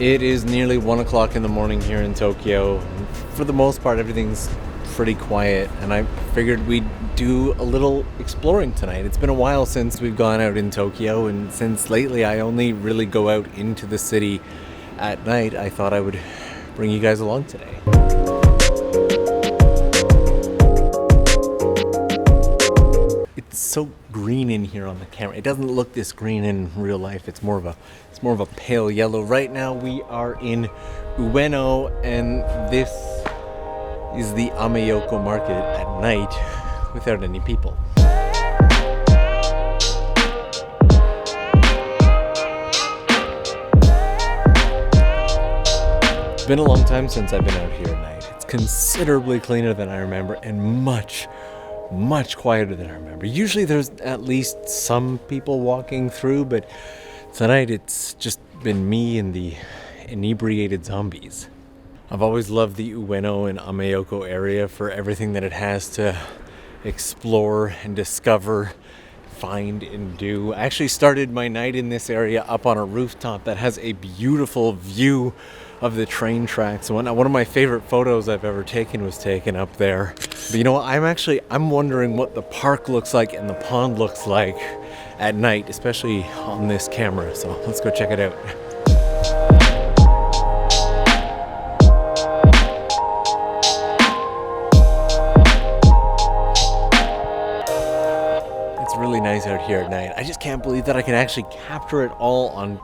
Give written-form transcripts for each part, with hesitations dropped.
It is nearly 1 o'clock in the morning here in Tokyo. For the most part, everything's pretty quiet, and I figured we'd do a little exploring tonight. It's been a while since we've gone out in Tokyo, and since lately I only really go out into the city at night, I thought I would bring you guys along today. It's so green in here on the camera. It doesn't look this green in real life. It's more of a pale yellow. Right now we are in Ueno, and this is the Ameyoko market at night without any people. It's been a long time since I've been out here at night. It's considerably cleaner than I remember and much quieter than I remember. Usually there's at least some people walking through, but tonight it's just been me and the inebriated zombies. I've always loved the Ueno and Ameyoko area for everything that it has to explore and discover, find and do. I actually started my night in this area up on a rooftop that has a beautiful view of the train tracks. One of my favorite photos I've ever taken was taken up there. But you know what, I'm wondering what the park looks like and the pond looks like at night, especially on this camera. So let's go check it out. Really nice out here at night. I just can't believe that I can actually capture it all on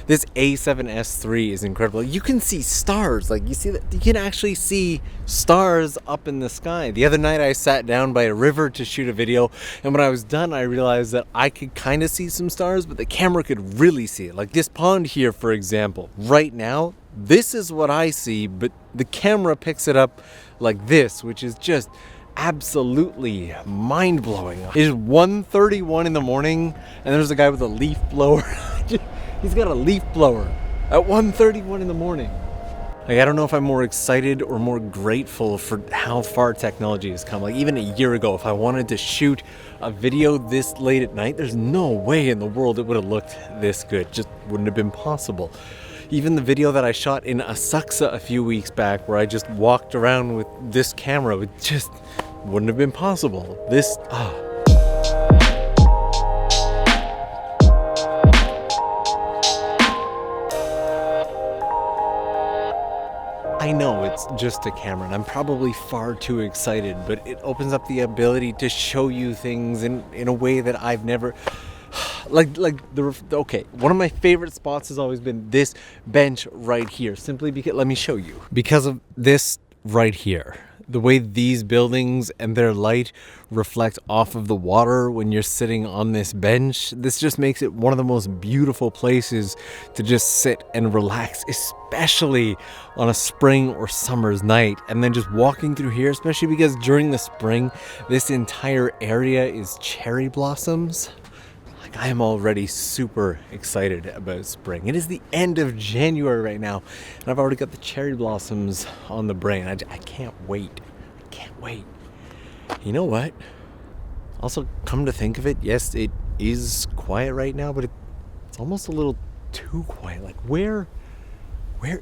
this A7S III is incredible. You can see stars, like you can actually see stars up in the sky. The other night I sat down by a river to shoot a video, and when I was done I realized that I could kind of see some stars, but the camera could really see it. Like this pond here, for example, right now this is what I see, but the camera picks it up like this, which is just absolutely mind-blowing. It is 1:31 in the morning and there's a guy with a leaf blower. He's got a leaf blower at 1:31 in the morning. Like, I don't know if I'm more excited or more grateful for how far technology has come. Like even a year ago, if I wanted to shoot a video this late at night, there's no way in the world it would have looked this good. Just wouldn't have been possible. Even the video that I shot in Asakusa a few weeks back, where I just walked around with this camera, it just wouldn't have been possible. I know it's just a camera and I'm probably far too excited, but it opens up the ability to show you things in a way that I've never... Okay, one of my favorite spots has always been this bench right here, simply because, let me show you. Because of this right here, the way these buildings and their light reflect off of the water when you're sitting on this bench, this just makes it one of the most beautiful places to just sit and relax, especially on a spring or summer's night. And then just walking through here, especially because during the spring, this entire area is cherry blossoms. I am already super excited about spring. It is the end of January right now, and I've already got the cherry blossoms on the brain. I can't wait. I can't wait. You know what? Also, come to think of it, yes, it is quiet right now, but it's almost a little too quiet. Like, where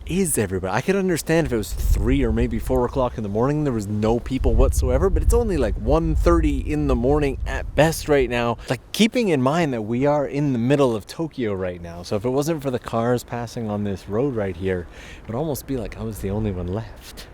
is everybody? I could understand if it was 3 or maybe 4 o'clock in the morning, there was no people whatsoever, but it's only like 1:30 in the morning at best right now. Like, keeping in mind that we are in the middle of Tokyo right now, so if it wasn't for the cars passing on this road right here, it would almost be like I was the only one left.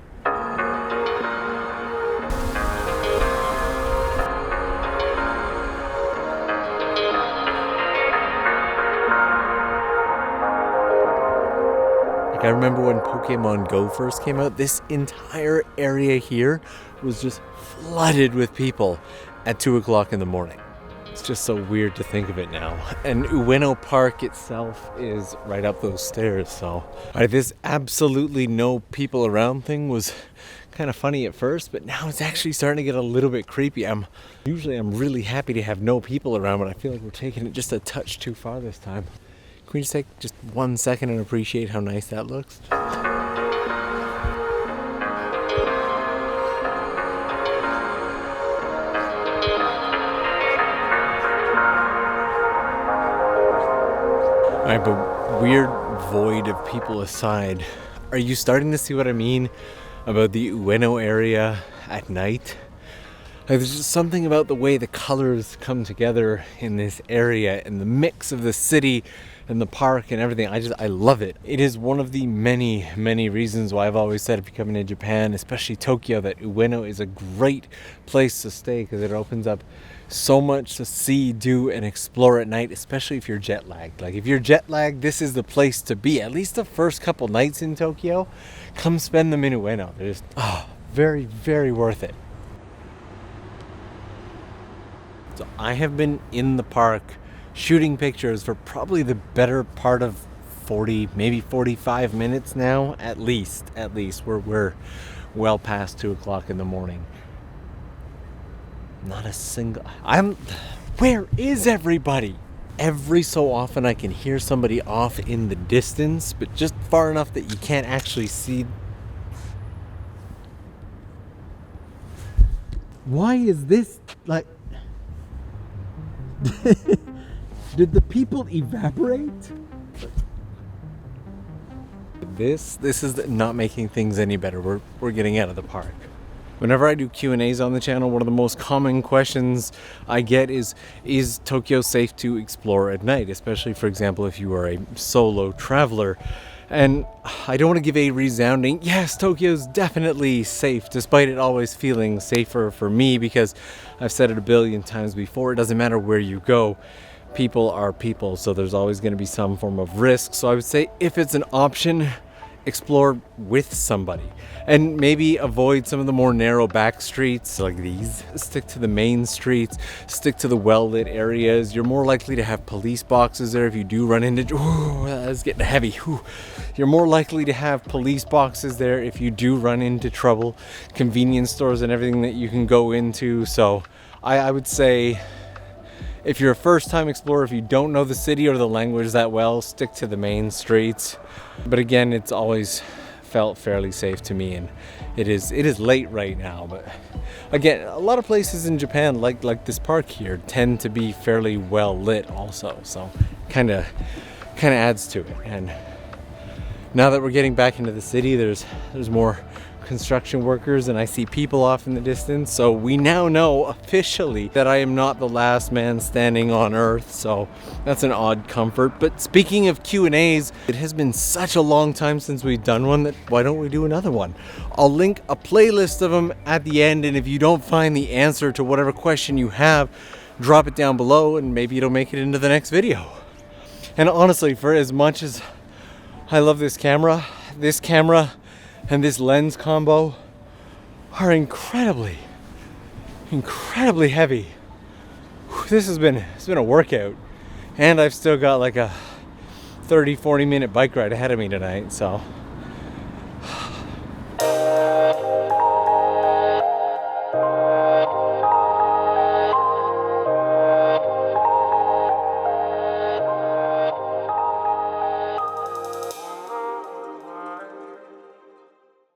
Like, I remember when Pokemon Go first came out, this entire area here was just flooded with people at 2 o'clock in the morning. It's just so weird to think of it now. And Ueno Park itself is right up those stairs, so this absolutely no people around thing was kind of funny at first, but now it's actually starting to get a little bit creepy. Usually I'm really happy to have no people around, but I feel like we're taking it just a touch too far this time. Can we just take just 1 second and appreciate how nice that looks? Alright, but weird void of people aside, are you starting to see what I mean about the Ueno area at night? Like, there's just something about the way the colors come together in this area and the mix of the city and the park and everything. I love it. It is one of the many, many reasons why I've always said if you're coming to Japan, especially Tokyo, that Ueno is a great place to stay because it opens up so much to see, do, and explore at night, especially if you're jet lagged. Like, if you're jet lagged, this is the place to be. At least the first couple nights in Tokyo, come spend them in Ueno. They're just, very, very worth it. So I have been in the park shooting pictures for probably the better part of 40, maybe 45 minutes now, at least. We're well past 2 o'clock in the morning. Not a single... Where is everybody? Every so often I can hear somebody off in the distance, but just far enough that you can't actually see. Why is this like... Did the people evaporate? This is not making things any better. We're getting out of the park. Whenever I do Q&As on the channel, one of the most common questions I get is Tokyo safe to explore at night? Especially, for example, if you are a solo traveler. And I don't want to give a resounding, yes, Tokyo's definitely safe, despite it always feeling safer for me, because I've said it a billion times before, it doesn't matter where you go. People are people, so there's always going to be some form of risk. So I would say if it's an option, explore with somebody. And maybe avoid some of the more narrow back streets like these. Stick to the main streets, stick to the well-lit areas. You're more likely to have police boxes there if you do run into... Ooh, that's getting heavy. Ooh. You're more likely to have police boxes there if you do run into trouble. Convenience stores and everything that you can go into. So I would say, if you're a first-time explorer, if you don't know the city or the language that well, stick to the main streets. But again, it's always felt fairly safe to me, and it is late right now, but again, a lot of places in Japan like this park here tend to be fairly well lit also, so kind of adds to it. And now that we're getting back into the city, there's more construction workers and I see people off in the distance, so we now know officially that I am not the last man standing on earth, so that's an odd comfort. But speaking of Q&As, it has been such a long time since we've done one that why don't we do another one? I'll link a playlist of them at the end, and if you don't find the answer to whatever question you have, drop it down below and maybe it'll make it into the next video. And honestly, for as much as I love this camera and this lens combo are incredibly heavy. It's been a workout, and I've still got like a 30-40 minute bike ride ahead of me tonight, so